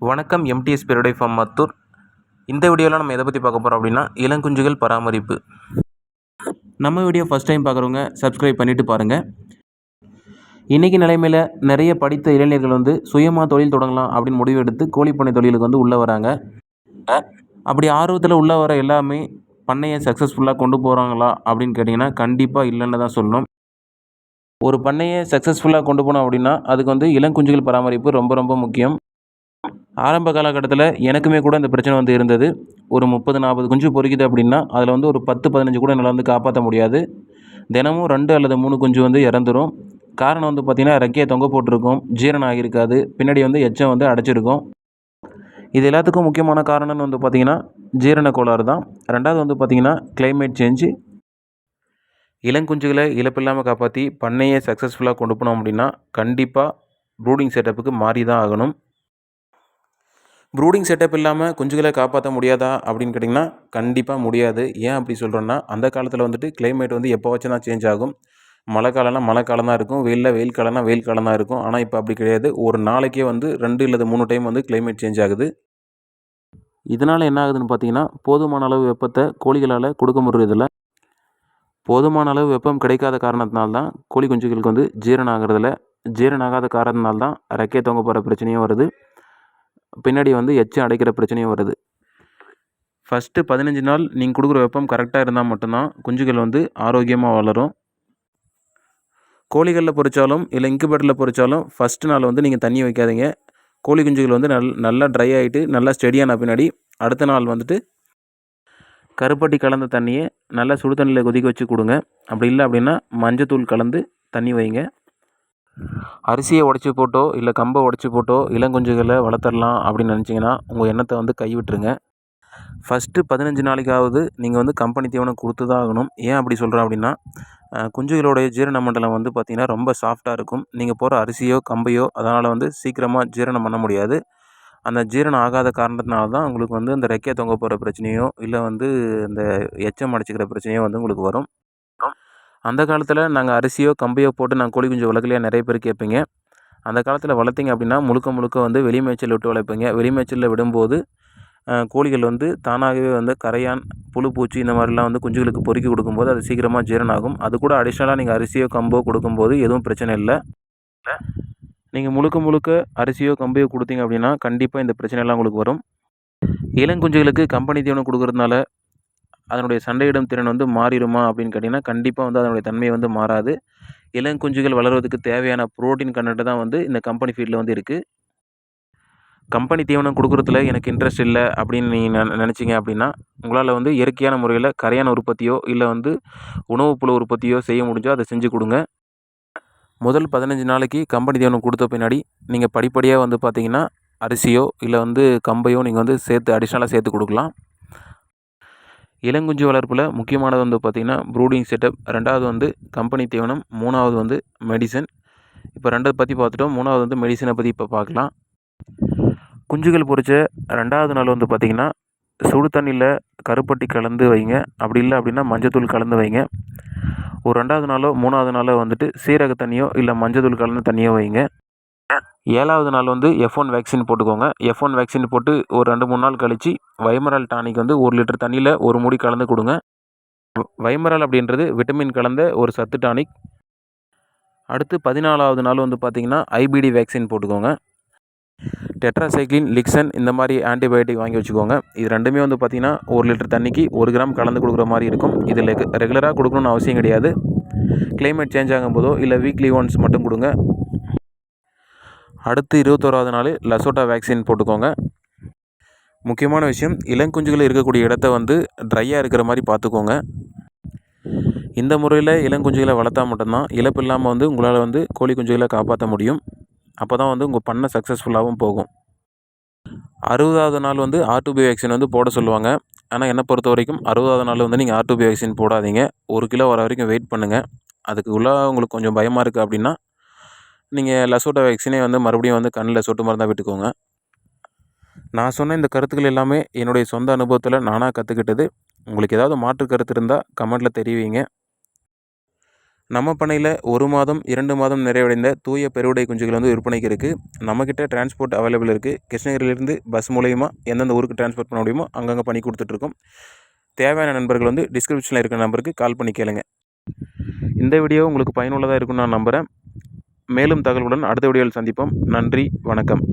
வணக்கம். எம்டிஎஸ் பெருடை ஃபார்ம் மத்தூர். இந்த வீடியோவில் நம்ம எதை பற்றி பார்க்க போகிறோம் அப்படின்னா இளங்குஞ்சுகள் பராமரிப்பு. நம்ம வீடியோ ஃபஸ்ட் டைம் பார்க்குறவங்க சப்ஸ்கிரைப் பண்ணிவிட்டு பாருங்கள். இன்றைக்கி நிலைமையில் நிறைய படித்த இளைஞர்கள் சுயமாக தொழில் தொடங்கலாம் அப்படின்னு முடிவு எடுத்து கோழிப்பண்ணை தொழிலுக்கு உள்ளே வராங்க. அப்படி ஆர்வத்தில் உள்ளே வர எல்லாமே பண்ணையை சக்ஸஸ்ஃபுல்லாக கொண்டு போகிறாங்களா அப்படின்னு கேட்டிங்கன்னா கண்டிப்பாக இல்லைன்னு தான் சொல்லணும். ஒரு பண்ணையை சக்ஸஸ்ஃபுல்லாக கொண்டு போனோம் அப்படின்னா அதுக்கு இளங்குஞ்சுகள் பராமரிப்பு ரொம்ப ரொம்ப முக்கியம். ஆரம்ப காலகட்டத்தில் எனக்குமே கூட இந்த பிரச்சனை இருந்தது. ஒரு 30-40 குஞ்சு பொரிக்குது அப்படின்னா அதில் ஒரு 10-15 கூட என்னால் காப்பாற்ற முடியாது. தினமும் 2 அல்லது 3 குஞ்சு இறந்துடும். காரணம் பார்த்திங்கன்னா ரெக்கையை தொங்க போட்டிருக்கும், ஜீரணம் ஆகியிருக்காது, பின்னாடி எச்சம் அடைச்சிருக்கும். இது எல்லாத்துக்கும் முக்கியமான காரணம்னு பார்த்திங்கன்னா ஜீரண கோளாறு தான். ரெண்டாவது பார்த்திங்கன்னா கிளைமேட் சேஞ்சு. இளங்குஞ்சுகளை இழப்பில்லாமல் காப்பாற்றி பண்ணையை சக்ஸஸ்ஃபுல்லாக கொண்டு போனோம் அப்படின்னா கண்டிப்பாக ப்ரூடிங் செட்டப்புக்கு மாறி தான் ஆகணும். ப்ரூடிங் செட்டப் இல்லாமல் குஞ்சுகளை காப்பாற்ற முடியாதா அப்படின்னு கேட்டிங்கன்னா கண்டிப்பாக முடியாது. ஏன் அப்படி சொல்கிறோன்னா அந்த காலத்தில் கிளைமேட் எப்போ வச்சு தான் சேஞ்ச் ஆகும். மழை காலம்னா மழை காலம் தான் இருக்கும், வெயில் காலம்னா வெயில் காலம் தான் இருக்கும். ஆனால் இப்போ அப்படி கிடையாது. ஒரு நாளைக்கே 2 அல்லது 3 டைம் கிளைமேட் சேஞ்ச் ஆகுது. இதனால் என்ன ஆகுதுன்னு பார்த்தீங்கன்னா போதுமான அளவு வெப்பத்தை கோழிகளால் கொடுக்க முடியறதில்ல. போதுமான அளவு வெப்பம் கிடைக்காத காரணத்தினால்தான் கோழி குஞ்சுகளுக்கு ஜீரணம் ஆகிறதில்ல. ஜீரணம் ஆகாத காரணத்தினால்தான் ரெக்கை தொங்க போகிற பிரச்சனையும் வருது, பின்னாடி எச்சம் அடைக்கிற பிரச்சனையும் வருது. ஃபஸ்ட்டு 15 நாள் நீங்கள் கொடுக்குற வெப்பம் கரெக்டாக இருந்தால் மட்டும்தான் குஞ்சுகள் ஆரோக்கியமாக வளரும். கோழிகளில் பொரிச்சாலும் இல்லை இன்குபேட்டரில் பொரிச்சாலும் ஃபஸ்ட்டு நாள் நீங்கள் தண்ணி வைக்காதீங்க. கோழி குஞ்சுகள் நல்லா ட்ரை ஆகிட்டு நல்லா ஸ்டெடியான பின்னாடி அடுத்த நாள் கருப்பட்டி கலந்த தண்ணியை நல்லா சுடு தண்ணியில் கொதிக்க வச்சு கொடுங்க. அப்படி இல்லை அப்படின்னா மஞ்சத்தூள் கலந்து தண்ணி வைங்க. அரிசியை உடச்சி போட்டோ இல்லை கம்பை உடச்சி போட்டோ இளங்குஞ்சுகளை வளர்த்துடலாம் அப்படின்னு நினச்சிங்கன்னா உங்கள் எண்ணத்தை கைவிட்டுருங்க. ஃபஸ்ட்டு 15 நாளைக்காவது நீங்கள் கம்பெனி தீவனம் கொடுத்து தான் ஆகணும். ஏன் அப்படி சொல்கிறேன் அப்படின்னா குஞ்சுகளுடைய ஜீரண மண்டலம் பார்த்திங்கன்னா ரொம்ப சாஃப்டாக இருக்கும். நீங்கள் போகிற அரிசியோ கம்பையோ அதனால் சீக்கிரமாக ஜீரணம் பண்ண முடியாது. அந்த ஜீரணம் ஆகாத காரணத்தினால தான் உங்களுக்கு அந்த ரெக்கையை தொங்க போகிற பிரச்சனையோ இல்லை இந்த எச்சம் அடைச்சிக்கிற பிரச்சனையோ உங்களுக்கு வரும். அந்த காலத்தில் நாங்கள் அரிசியோ கம்பையோ போட்டு நாங்கள் கோழி குஞ்சு வளர்க்கலையா நிறைய பேர் கேட்பீங்க. அந்த காலத்தில் வளர்த்திங்க அப்படின்னா முழுக்க வெளி மேய்ச்சல் விட்டு வளர்ப்பீங்க. வெளி மேய்ச்சலில் விடும்போது கோழிகள் தானாகவே கரையான், புழு பூச்சி இந்த மாதிரிலாம் குஞ்சுகளுக்கு பொறுக்கி கொடுக்கும்போது அது சீக்கிரமாக ஜீரணம் ஆகும். அது கூட அடிஷ்னலாக நீங்கள் அரிசியோ கம்போ கொடுக்கும்போது எதுவும் பிரச்சனை இல்லை. நீங்கள் முழுக்க அரிசியோ கம்பையோ கொடுத்தீங்க அப்படின்னா கண்டிப்பாக இந்த பிரச்சனைலாம் உங்களுக்கு வரும். இளங்குஞ்சுகளுக்கு கம்பெனி தீவனம் கொடுக்குறதுனால அதனுடைய சண்டையிடும் திறன் மாறிடுமா அப்படின்னு கேட்டிங்கன்னா கண்டிப்பாக அதனுடைய தன்மை மாறாது. இளங்குஞ்சுகள் வளர்வதற்கு தேவையான புரோட்டீன் கண்டென்ட் தான் இந்த கம்பெனி ஃபீல்டில் இருக்குது. கம்பெனி தீவனம் கொடுக்குறதுல எனக்கு இன்ட்ரெஸ்ட் இல்லை அப்படின்னு நீங்கள் நினச்சிங்க அப்படின்னா உங்களால் இயற்கையான முறையில் கரையான உற்பத்தியோ இல்லை உணவுப் புழு உற்பத்தியோ செய்ய முடிஞ்சோ அதை செஞ்சு கொடுங்க. முதல் 15 நாளைக்கு கம்பெனி தீவனம் கொடுத்த பின்னாடி நீங்கள் படிப்படியாக பார்த்தீங்கன்னா அரிசியோ இல்லை கம்பையோ நீங்கள் சேர்த்து அடிஷ்னலாக சேர்த்து கொடுக்கலாம். இளங்குஞ்சு வளர்ப்பில் முக்கியமானது பார்த்திங்கன்னா ப்ரூடிங் செட்டப், ரெண்டாவது கம்பெனி தீவனம், மூணாவது மெடிசன். இப்போ ரெண்டை பற்றி பார்த்துட்டோம், மூணாவது மெடிசனை பற்றி இப்போ பார்க்கலாம். குஞ்சுகள் பொரிச்ச 2வது நாள் பார்த்திங்கன்னா சுடு தண்ணியில் கருப்பட்டி கலந்து வைங்க. அப்படி இல்லை அப்படின்னா மஞ்சத்தூள் கலந்து வைங்க. ஒரு 2வது நாளோ 3வது நாளோ சீரக தண்ணியோ இல்லை மஞ்சத்தூள் கலந்து தண்ணியோ வைங்க. 7வது நாள் F1 வேக்சின் போட்டுக்கோங்க. F1 வேக்சின் போட்டு ஒரு 2-3 நாள் கழித்து வைமரால் டானிக் 1 லிட்டர் தண்ணியில் ஒரு மூடி கலந்து கொடுங்க. வைமரால் அப்படின்றது விட்டமின் கலந்த ஒரு சத்து டானிக். அடுத்து 14வது நாள் பார்த்திங்கன்னா ஐபிடி வேக்சின் போட்டுக்கோங்க. டெட்ராசைக்ளின், லிக்சன் இந்த மாதிரி ஆன்டிபயோட்டிக் வாங்கி வச்சுக்கோங்க. இது ரெண்டுமே பார்த்திங்கன்னா 1 லிட்டர் தண்ணிக்கு 1 கிராம் கலந்து கொடுக்குற மாதிரி இருக்கும். இதில் ரெகுலராக கொடுக்கணும்னு அவசியம் கிடையாது. கிளைமேட் சேஞ்ச் ஆகும்போதோ இல்லை வீக்லி ஒன்ஸ் மட்டும் கொடுங்க. அடுத்து 21வது நாள் லசோட்டா வேக்சின் போட்டுக்கோங்க. முக்கியமான விஷயம், இளங்குஞ்சுகள் இருக்கக்கூடிய இடத்த ட்ரையாக இருக்கிற மாதிரி பார்த்துக்கோங்க. இந்த முறையில் இளங்குஞ்சுகளை வளர்த்தா மட்டும்தான் இழப்பு இல்லாமல் உங்களால் கோழி குஞ்சுகளை காப்பாற்ற முடியும். அப்போ தான் உங்கள் பண்ணை சக்ஸஸ்ஃபுல்லாகவும் போகும். 60வது நாள் R2B வேக்சின் போட சொல்லுவாங்க. ஆனால் என்னை பொறுத்த வரைக்கும் 60வது நாள் நீங்கள் R2B வேக்சின் போடாதீங்க. 1 கிலோ வர வரைக்கும் வெயிட் பண்ணுங்கள். அதுக்கு உங்களுக்கு கொஞ்சம் பயமாக இருக்குது அப்படின்னா நீங்கள் லசோட்டா வேக்சினே மறுபடியும் கண்ணில் சொட்டு மருந்தாக விட்டுக்கோங்க. நான் சொன்ன இந்த கருத்துக்கள் எல்லாமே என்னுடைய சொந்த அனுபவத்தில் நானாக கற்றுக்கிட்டது. உங்களுக்கு ஏதாவது மாற்று கருத்து இருந்தால் கமெண்ட்டில் தெரிவிங்க. நம்ம பண்ணையில் 1 மாதம் 2 மாதம் நிறைவடைந்த தூய பெருவிடை குஞ்சுகள் வந்து விற்பனைக்கு இருக்குது. நம்மக்கிட்ட டிரான்ஸ்போர்ட் அவைலபிள் இருக்குது. கிருஷ்ணகிரியிலேருந்து பஸ் மூலயமா எந்தெந்த ஊருக்கு டிரான்ஸ்போர்ட் பண்ண முடியுமோ அங்கங்கே பண்ணி கொடுத்துட்ருக்கோம். தேவையான நண்பர்கள் வந்து டிஸ்கிரிப்ஷனில் இருக்கிற நம்பருக்கு கால் பண்ணி கேளுங்க. இந்த வீடியோ உங்களுக்கு பயனுள்ளதாக இருக்கும்னு நான் நம்புகிறேன். மேலும் தகவலுடன் அடுத்த வீடியோவில் சந்திப்போம். நன்றி, வணக்கம்.